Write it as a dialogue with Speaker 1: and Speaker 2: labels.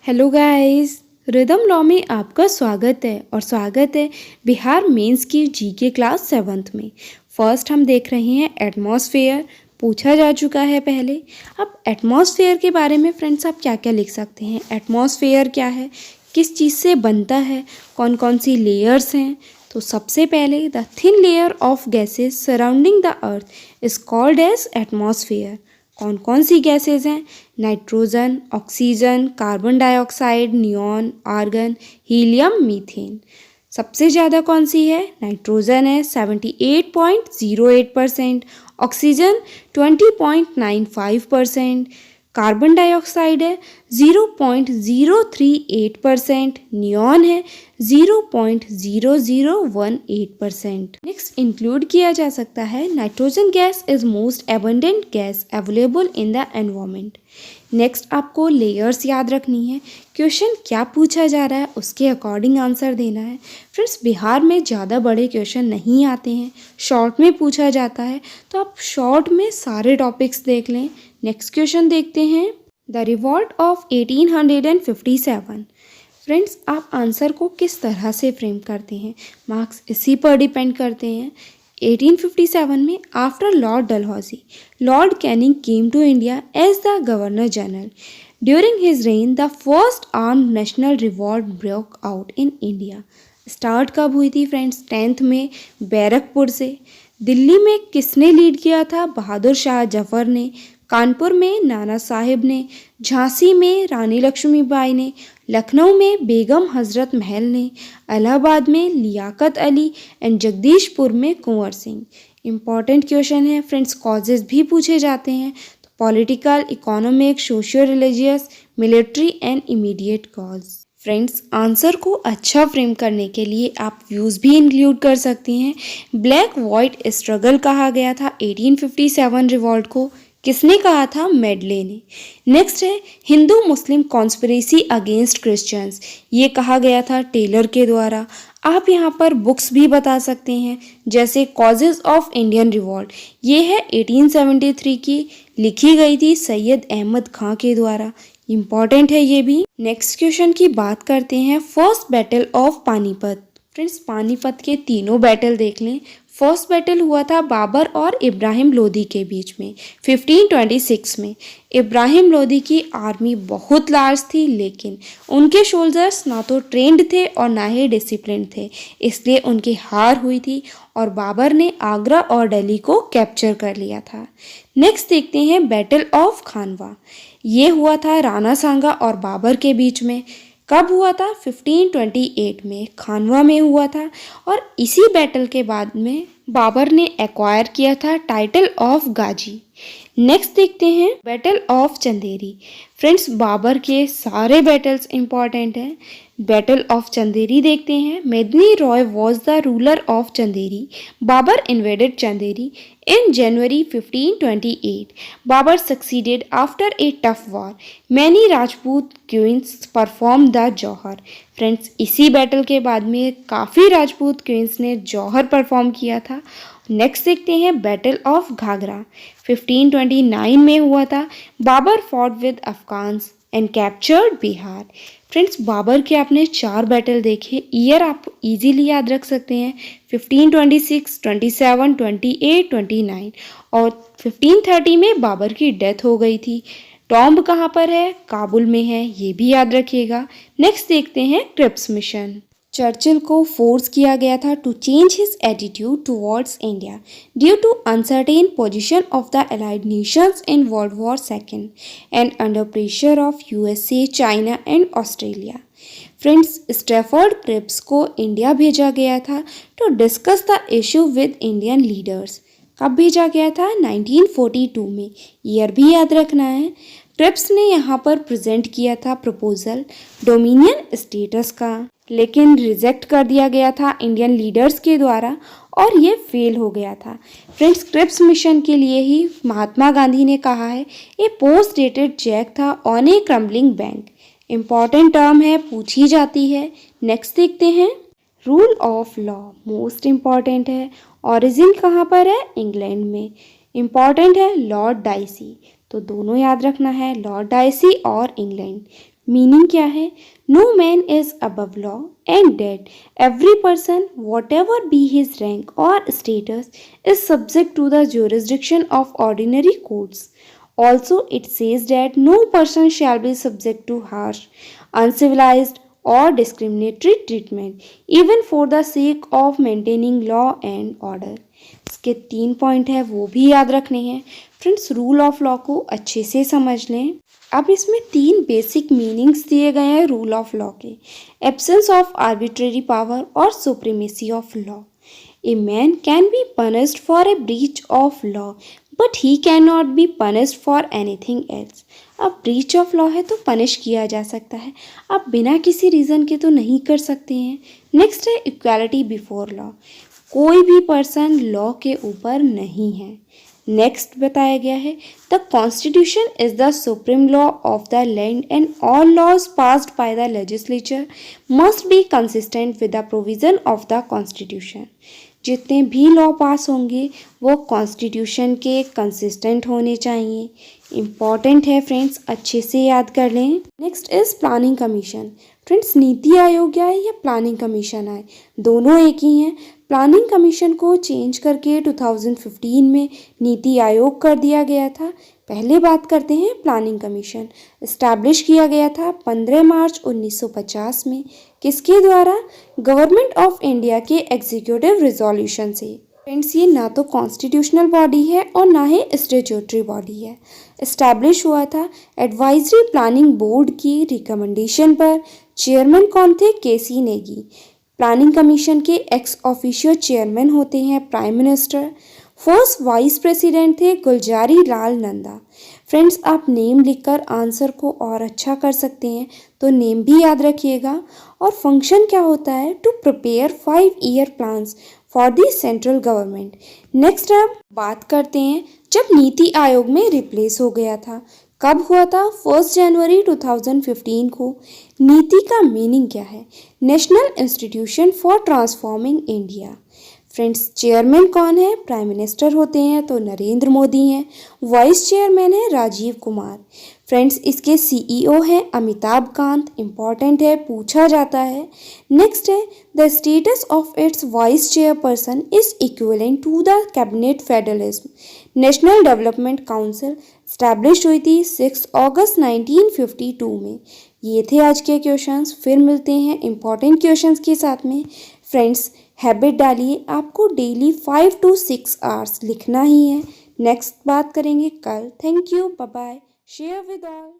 Speaker 1: Hello guys. Rhythm law में आपका स्वागत है और स्वागत है बिहार मेंस की जीके क्लास 7th में। फर्स्ट हम देख रहे हैं एटमॉस्फेयर। पूछा जा चुका है पहले। अब एटमॉस्फेयर के बारे में फ्रेंड्स आप क्या क्या लिख सकते हैं। एटमॉस्फेयर क्या है, किस चीज़ से बनता है, कौन कौन सी लेयर्स हैं। तो सबसे पहले the thin layer of gases surrounding the earth is called as atmosphere. कौन कौन सी गैसेज हैं, nitrogen, oxygen, carbon dioxide, neon, argon, helium, methane. सबसे ज़्यादा कौन सी है, नाइट्रोजन है 78.08%, ऑक्सीजन 20.95%, कार्बन डाइऑक्साइड है 0.038%, नियॉन है 0.0018%। नेक्स्ट इंक्लूड किया जा सकता है nitrogen gas is most abundant gas available in the environment. Next आपको लेयर्स याद रखनी है। क्वेश्चन क्या पूछा जा रहा है उसके अकॉर्डिंग आंसर देना है। फ्रेंड्स बिहार में ज़्यादा बड़े क्वेश्चन नहीं आते हैं, शॉर्ट में पूछा जाता है, तो आप शॉर्ट में सारे टॉपिक्स देख लें। नेक्स्ट क्वेश्चन देखते हैं, द रिवॉल्ट ऑफ 1857। फ्रेंड्स आप आंसर को किस तरह से फ्रेम करते हैं, मार्क्स इसी पर डिपेंड करते हैं। 1857 में after lord Dalhousie, lord Canning came to India as the governor general. During his reign the first armed national revolt break out in India. Start कब हुई थी फ्रेंड्स, 10th में बैरकपुर से। दिल्ली में किसने लीड किया था, बहादुर शाह जफर ने। कानपुर में नाना साहिब ने। झांसी में रानी लक्ष्मीबाई ने। लखनऊ में बेगम हजरत महल ने। इलाहाबाद में लियाकत अली एंड जगदीशपुर में कुंवर सिंह। इम्पॉर्टेंट क्वेश्चन है फ्रेंड्स, कॉजेज भी पूछे जाते हैं, तो political, economic, socio religious, military and immediate cause. Friends answer को अच्छा फ्रेम करने के लिए आप व्यूज़ भी इंक्लूड कर सकती हैं। ब्लैक वाइट स्ट्रगल कहा गया था 1857 रिवॉल्ट को, किसने कहा था, मेडले ने। नेक्स्ट है हिंदू मुस्लिम कॉन्स्पिरेसी अगेंस्ट क्रिश्चियंस, ये कहा गया था टेलर के द्वारा। आप यहाँ पर बुक्स भी बता सकते हैं, जैसे कॉजेज ऑफ इंडियन रिवॉल्ट, ये है 1873 की, लिखी गई थी सैयद अहमद खां के द्वारा। इम्पॉर्टेंट है ये भी। नेक्स्ट क्वेश्चन की बात करते हैं, first battle of Panipat. Friends Panipat के तीनों बैटल देख लें। फर्स्ट बैटल हुआ था बाबर और इब्राहिम लोदी के बीच में 1526 में। इब्राहिम लोदी की आर्मी बहुत लार्ज थी, लेकिन उनके सोल्जर्स ना तो ट्रेंड थे और ना ही डिसिप्लिन थे, इसलिए उनकी हार हुई थी और बाबर ने आगरा और दिल्ली को कैप्चर कर लिया था। नेक्स्ट देखते हैं बैटल ऑफ खानवा। ये हुआ था राणा सांगा और बाबर के बीच में। कब हुआ था, 1528 में खानवा में हुआ था। और इसी बैटल के बाद में बाबर ने एक्वायर किया था टाइटल ऑफ गाजी। नेक्स्ट देखते हैं battle of Chanderi. Friends Babur के सारे बैटल्स इंपॉर्टेंट हैं। बैटल ऑफ चंदेरी देखते हैं। Medini Rai was the ruler of Chanderi. Babur invaded Chanderi in January 1528. Babur succeeded after a tough war. Many Rajput queens performed the jauhar. Friends इसी बैटल के बाद में काफ़ी राजपूत क्वींस ने जौहर परफॉर्म किया था। नेक्स्ट देखते हैं बैटल ऑफ घाघरा, 1529 में हुआ था। Babur fought with Afghans and captured Bihar. Friends Babur के आपने 4 बैटल देखे, ईयर आप इजीली याद रख सकते हैं, 1526, 27, 28, 29। और 1530 में बाबर की डेथ हो गई थी। टॉम्ब कहाँ पर है, काबुल में है, ये भी याद रखिएगा। नेक्स्ट देखते हैं क्रिप्स मिशन। चर्चिल को फोर्स किया गया था to change his attitude towards India due to uncertain position of the allied nations in world war second and under pressure of USA, China and Australia. Friends Stafford Cripps को India भेजा गया था to discuss the issue with Indian leaders. कब भेजा गया था, 1942 में, year भी याद रखना है। क्रिप्स ने यहाँ पर प्रेजेंट किया था प्रपोजल डोमिनियन स्टेटस का, लेकिन रिजेक्ट कर दिया गया था इंडियन लीडर्स के द्वारा और ये फेल हो गया था। फ्रेंड्स क्रिप्स मिशन के लिए ही महात्मा गांधी ने कहा है, ए पोस्ट डेटेड चेक था on A crumbling bank. Important term है, पूछी जाती है। नेक्स्ट देखते हैं rule of law, most important है। ओरिजिन कहाँ पर है, इंग्लैंड में। इम्पॉर्टेंट है लॉर्ड डाइसी, तो दोनों याद रखना है, लॉर्ड डाइसी और इंग्लैंड। मीनिंग क्या है? No man is above law and that every person whatever be his rank और status is subject to the jurisdiction of ordinary courts. Also, it says that no person shall be subject to harsh, uncivilized, or discriminatory treatment, even for the sake of maintaining law and order. इसके 3 point है वो भी याद रखने हैं। Friends, rule of law को अच्छे से समझ लें। अब इसमें 3 बेसिक मीनिंग्स दिए गए हैं रूल ऑफ लॉ के। एब्सेंस ऑफ आर्बिट्रेरी पावर और supremacy of law. A man can be punished for a breach of law but he can not be punished for anything else. अब breach of law है तो punish किया जा सकता है, अब बिना किसी रीज़न के तो नहीं कर सकते हैं। नेक्स्ट है इक्वालिटी बिफोर लॉ, कोई भी पर्सन लॉ के ऊपर नहीं है। नेक्स्ट बताया गया है the constitution is the supreme law of the land and all laws passed by the legislature must be consistent with the provision of the constitution. जितने भी लॉ पास होंगे वो कॉन्स्टिट्यूशन के कंसिस्टेंट होने चाहिए। इम्पॉर्टेंट है फ्रेंड्स, अच्छे से याद कर लें। Next is planning commission. Friends, NITI Aayog आए या प्लानिंग कमीशन आए, दोनों एक ही हैं। प्लानिंग कमीशन को चेंज करके 2015 में नीति आयोग कर दिया गया था। पहले बात करते हैं प्लानिंग कमीशन। इस्टेब्लिश किया गया था 15 मार्च 1950 में। किसके द्वारा? गवर्नमेंट ऑफ इंडिया के एग्जीक्यूटिव रिजोल्यूशन से। फ्रेंड्स, ये ना तो कॉन्स्टिट्यूशनल बॉडी है और ना ही स्टैट्यूटरी बॉडी है। इस्टेब्लिश हुआ था एडवाइजरी प्लानिंग बोर्ड की रिकमेंडेशन पर। चेयरमैन कौन थे? केसी नेगी। प्लानिंग कमीशन के एक्स ऑफिशियो चेयरमैन होते हैं prime minister. First vice president थे गुलजारी लाल नंदा। फ्रेंड्स, आप नेम लिखकर आंसर को और अच्छा कर सकते हैं, तो नेम भी याद रखिएगा। और फंक्शन क्या होता है? To prepare 5-year plans for the central government. Next अब बात करते हैं जब नीति आयोग में रिप्लेस हो गया था। कब हुआ था? 1 जनवरी 2015 को। नीति का मीनिंग क्या है? National institution for transforming India. Friends, chairman कौन है? प्राइम मिनिस्टर होते हैं, तो नरेंद्र मोदी हैं। वाइस चेयरमैन है राजीव कुमार। फ्रेंड्स, इसके सीईओ हैं अमिताभ कांत। इम्पॉर्टेंट है, पूछा जाता है। नेक्स्ट है the status of its vice chairperson is equivalent to the cabinet federalism. National development council establish हुई थी 6 अगस्त 1952 में। ये थे आज के क्वेश्चंस। फिर मिलते हैं इंपॉर्टेंट क्वेश्चंस के साथ में। फ्रेंड्स, हैबिट डालिए, आपको डेली 5 to 6 आवर्स लिखना ही है। नेक्स्ट बात करेंगे कल। Thank you, bye bye, share with all.